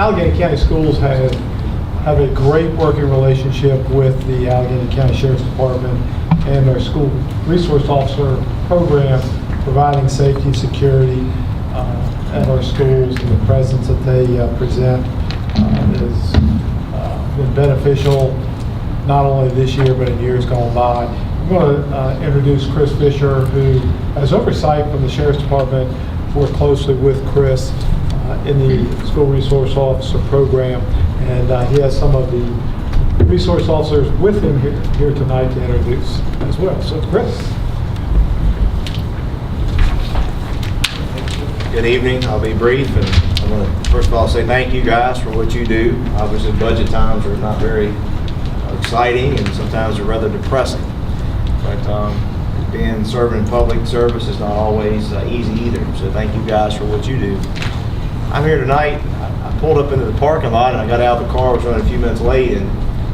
Alleghany County Schools have a great working relationship with the Alleghany County Sheriff's Department and their school resource officer program, providing safety and security at our schools, and the presence that they present has been beneficial not only this year but in years gone by. I'm going to introduce Chris Fisher, who has oversight from the Sheriff's Department. Work closely with Chris in the School Resource Officer program, and he has some of the resource officers with him here tonight to introduce as well. So, Chris. Good evening. I'll be brief, and I want to first of all say thank you guys for what you do. Obviously, budget times are not very exciting, and sometimes they're rather depressing. But being serving in public service is not always easy either. So thank you guys for what you do. I'm here tonight. I pulled up into the parking lot and I got out of the car. I was running a few minutes late, and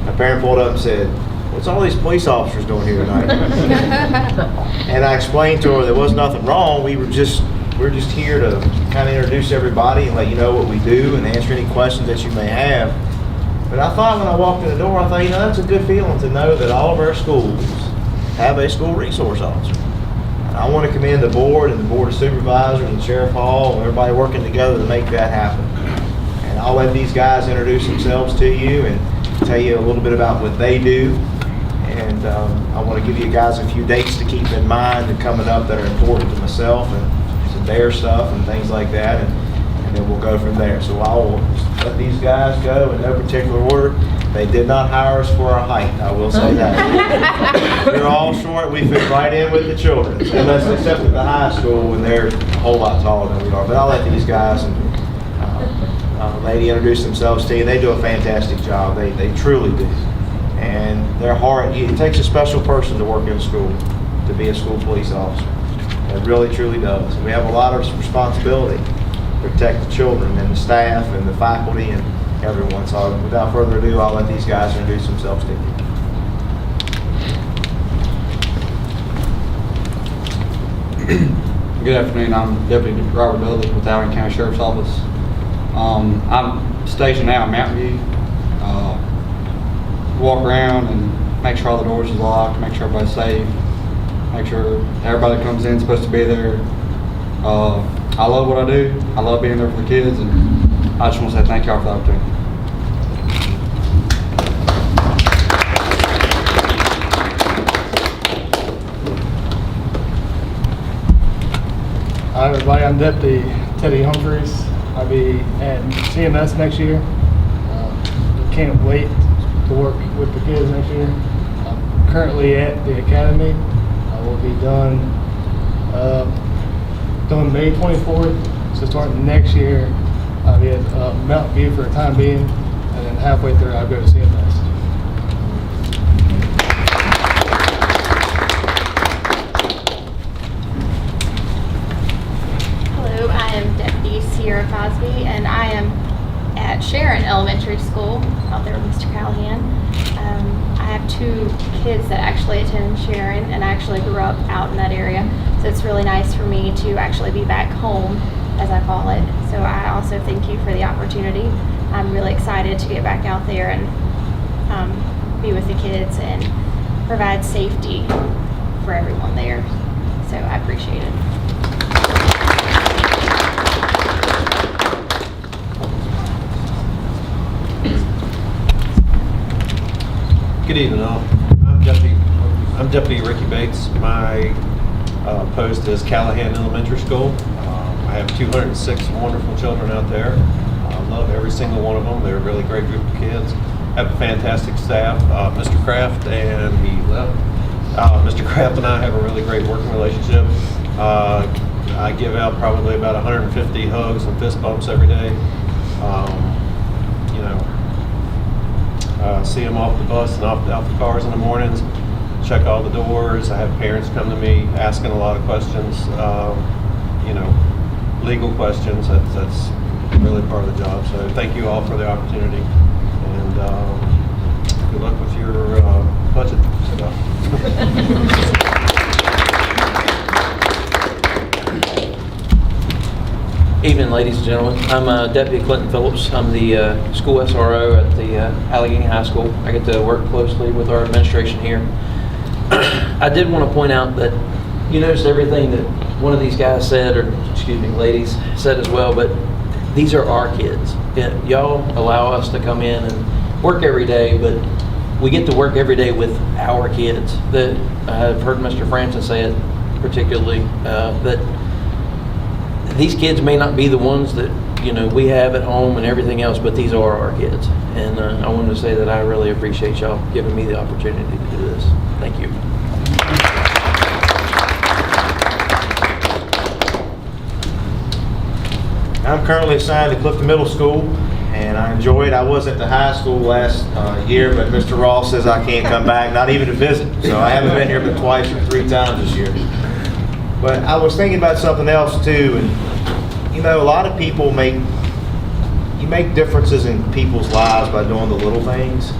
my parent pulled up and said, "What's all these police officers doing here tonight?" And I explained to her there was nothing wrong. We're just here to kind of introduce everybody and let you know what we do and answer any questions that you may have. But I thought when I walked in the door, I thought, you know, that's a good feeling to know that all of our schools have a school resource officer. And I want to commend the board and the board of supervisors and Sheriff Hall and everybody working together to make that happen. And I'll let these guys introduce themselves to you and tell you a little bit about what they do. And I want to give you guys a few dates to keep in mind and coming up that are important to myself and some their stuff and things like that. And then we'll go from there. So I will let these guys go in no particular order. They did not hire us for our height, I will say that. We're all short. We fit right in with the children, unless except at the high school when they're a whole lot taller than we are. But I'll let these guys and lady introduce themselves to you. They do a fantastic job. They truly do. And they're hard. It takes a special person to work in school, to be a school police officer. It really, truly does. And we have a lot of responsibility to protect the children and the staff and the faculty and everyone. So without further ado, I'll let these guys introduce themselves to you. Good afternoon. I'm Deputy Robert Dudley with the Alleghany County Sheriff's Office. I'm stationed out in Mountain View. Walk around and make sure all the doors are locked, make sure everybody's safe, make sure everybody that comes in is supposed to be there. I love what I do. I love being there for the kids, and I just want to say thank y'all for the opportunity. Hi everybody, I'm Deputy Teddy Humphreys. I'll be at CMS next year. Can't wait to work with the kids next year. I'm currently at the academy. I will be done May 24th. So starting next year, I'll be at Mountain View for the time being, and then halfway through I'll go to CMS. Hello, I am Deputy Sierra Cosby, and I am at Sharon Elementary School out there with Mr. Callahan. I have two kids that actually attend Sharon, and I actually grew up out in that area, so it's really nice for me to actually be back home, as I call it. So I also thank you for the opportunity. I'm really excited to get back out there and be with the kids and provide safety for everyone there. So I appreciate it. Good evening, all. I'm Deputy Ricky Bates. My post is Callahan Elementary School. I have 206 wonderful children out there. I love every single one of them. They're a really great group of kids. Have a fantastic staff. Mr. Kraft and he left. Mr. Kraft and I have a really great working relationship. I give out probably about 150 hugs and fist bumps every day. See them off the bus and out the cars in the mornings, check all the doors. I have parents come to me asking a lot of questions, legal questions. That's really part of the job. So thank you all for the opportunity, and good luck with your budget stuff. Evening, ladies and gentlemen. I'm Deputy Clinton Phillips. I'm the school SRO at the Alleghany High School. I get to work closely with our administration here. I did want to point out that you noticed everything that one of these guys said, or excuse me, ladies said as well, but these are our kids. Y'all allow us to come in and work every day, but we get to work every day with our kids. I've heard Mr. Francis say it particularly, that these kids may not be the ones that we have at home and everything else, but these are our kids. And I wanted to say that I really appreciate y'all giving me the opportunity to do this. Thank you. I'm currently assigned to Clifton Middle School, and I enjoy it. I was at the high school last year, but Mr. Ross says I can't come back, not even to visit. So I haven't been here but twice or 3 times this year. But I was thinking about something else too, and a lot of people make differences in people's lives by doing the little things.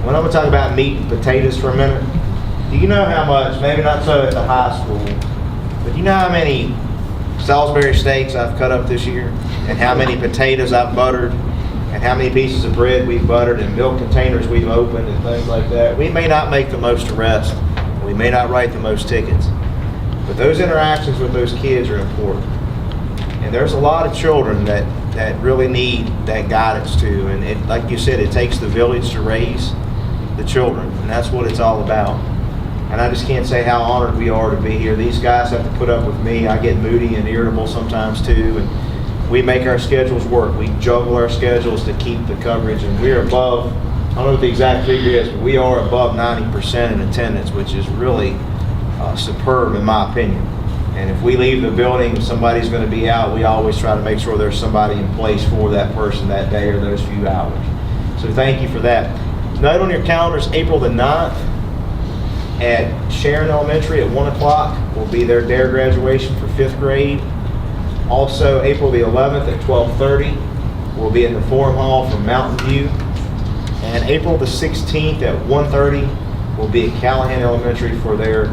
When I'm gonna talk about meat and potatoes for a minute, do you know how much, maybe not so at the high school, but do you know how many Salisbury steaks I've cut up this year, and how many potatoes I've buttered, and how many pieces of bread we've buttered, and milk containers we've opened, and things like that? We may not make the most arrests, we may not write the most tickets, but those interactions with those kids are important. And there's a lot of children that really need that guidance too. And like you said, it takes the village to raise the children, and that's what it's all about. And I just can't say how honored we are to be here. These guys have to put up with me. I get moody and irritable sometimes too, and we make our schedules work. We juggle our schedules to keep the coverage, and we're above, I don't know what the exact figure is, but we are above 90% in attendance, which is really superb in my opinion. And if we leave the building, somebody's going to be out, we always try to make sure there's somebody in place for that person that day or those few hours. So thank you for that. Note on your calendars, April the 9th at Sharon Elementary at 1 o'clock will be their DARE graduation for 5th grade. Also, April the 11th at 12:30 will be in the Forum Hall from Mountain View. And April the 16th at 1:30 will be at Callahan Elementary for their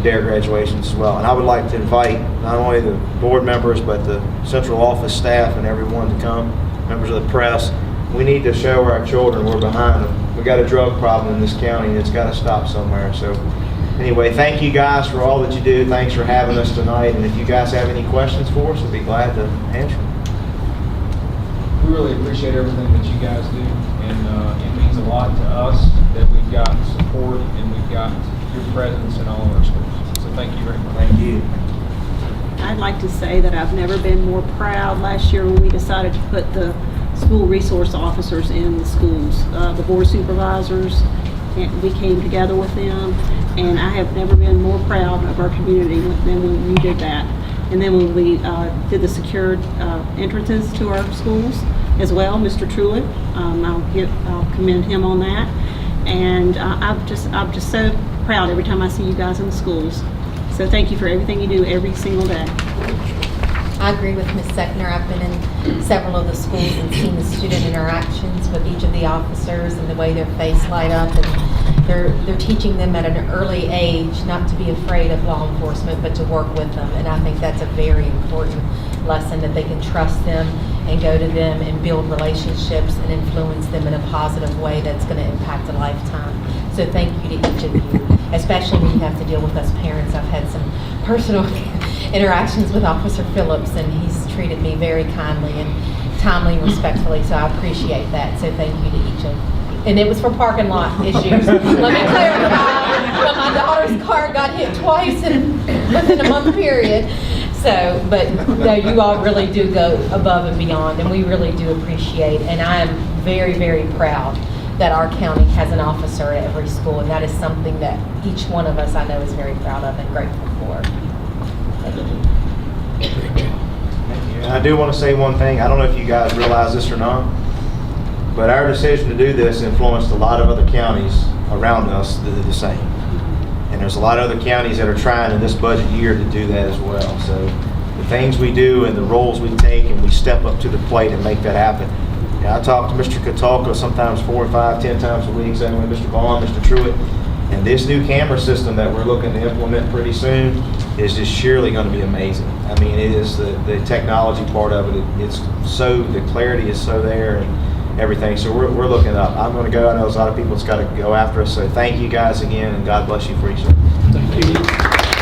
DARE graduations as well. And I would like to invite not only the board members, but the central office staff and everyone to come, members of the press. We need to show our children we're behind them. We got a drug problem in this county, and it's got to stop somewhere. So anyway, thank you guys for all that you do. Thanks for having us tonight. And if you guys have any questions for us, we'll be glad to answer them. We really appreciate everything that you guys do, and it means a lot to us that we've got support and we've got your presence in all of our schools. So thank you very much. Thank you. I'd like to say that I've never been more proud last year when we decided to put the school resource officers in the schools. The board of supervisors, and we came together with them, and I have never been more proud of our community than when we did that. And then when we did the secured entrances to our schools as well, Mr. Truitt, I'll commend him on that. And I'm just so proud every time I see you guys in the schools. So thank you for everything you do every single day. I agree with Ms. Seckner. I've been in several of the schools and seen the student interactions with each of the officers and the way their face light up, and they're teaching them at an early age not to be afraid of law enforcement, but to work with them. And I think that's a very important lesson, that they can trust them and go to them and build relationships and influence them in a positive way that's going to impact a lifetime. So thank you to each of you, especially when you have to deal with us parents. I've had some personal interactions with Officer Phillips, and he's treated me very kindly and timely and respectfully, so I appreciate that. So thank you to each of you. And it was for parking lot issues. Let me clarify, but my daughter's car got hit twice within a month period. So, but no, you all really do go above and beyond, and we really do appreciate, and I am very, very proud that our county has an officer at every school, and that is something that each one of us I know is very proud of and grateful for. Thank you. And I do want to say one thing. I don't know if you guys realize this or not, but our decision to do this influenced a lot of other counties around us that are the same. And there's a lot of other counties that are trying in this budget year to do that as well. So the things we do and the roles we take, and we step up to the plate and make that happen. I talk to Mr. Catalco sometimes 4, 5, 10 times a week, same with Mr. Vaughn, Mr. Truitt. And this new camera system that we're looking to implement pretty soon is just surely going to be amazing. I mean, it is the technology part of it. It's so, the clarity is so there and everything. So we're looking up. I'm going to go. I know there's a lot of people that's got to go after us. So thank you guys again, and God bless you for each other. Thank you.